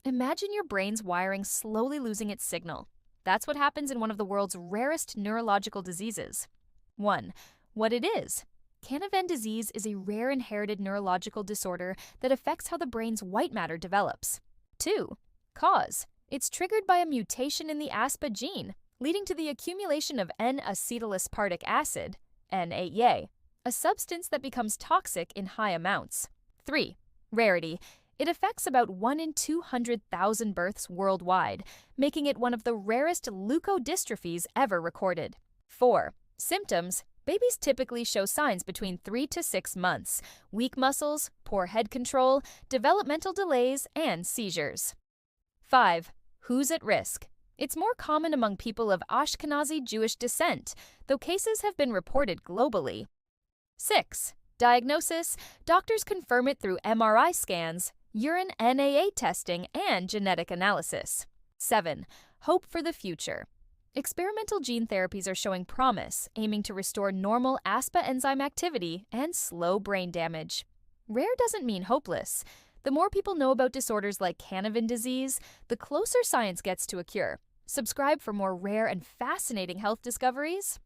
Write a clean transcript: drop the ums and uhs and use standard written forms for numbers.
Imagine your brain's wiring slowly losing its signal. That's what happens in one of the world's rarest neurological diseases. 1. What it is. Canavan disease is a rare inherited neurological disorder that affects how the brain's white matter develops. 2. Cause. It's triggered by a mutation in the ASPA gene, leading to the accumulation of N-acetylaspartic acid, NAA, a substance that becomes toxic in high amounts. 3. Rarity. It affects about 1 in 200,000 births worldwide, making it one of the rarest leukodystrophies ever recorded. 4. Symptoms. Babies typically show signs between 3 to 6 months: weak muscles, poor head control, developmental delays, and seizures. 5. Who's at risk? It's more common among people of Ashkenazi Jewish descent, though cases have been reported globally. 6. Diagnosis. Doctors confirm it through MRI scans, urine NAA testing, and genetic analysis. 7. Hope for the future. Experimental gene therapies are showing promise, aiming to restore normal ASPA enzyme activity and slow brain damage. Rare doesn't mean hopeless. The more people know about disorders like Canavan disease, the closer science gets to a cure. Subscribe for more rare and fascinating health discoveries.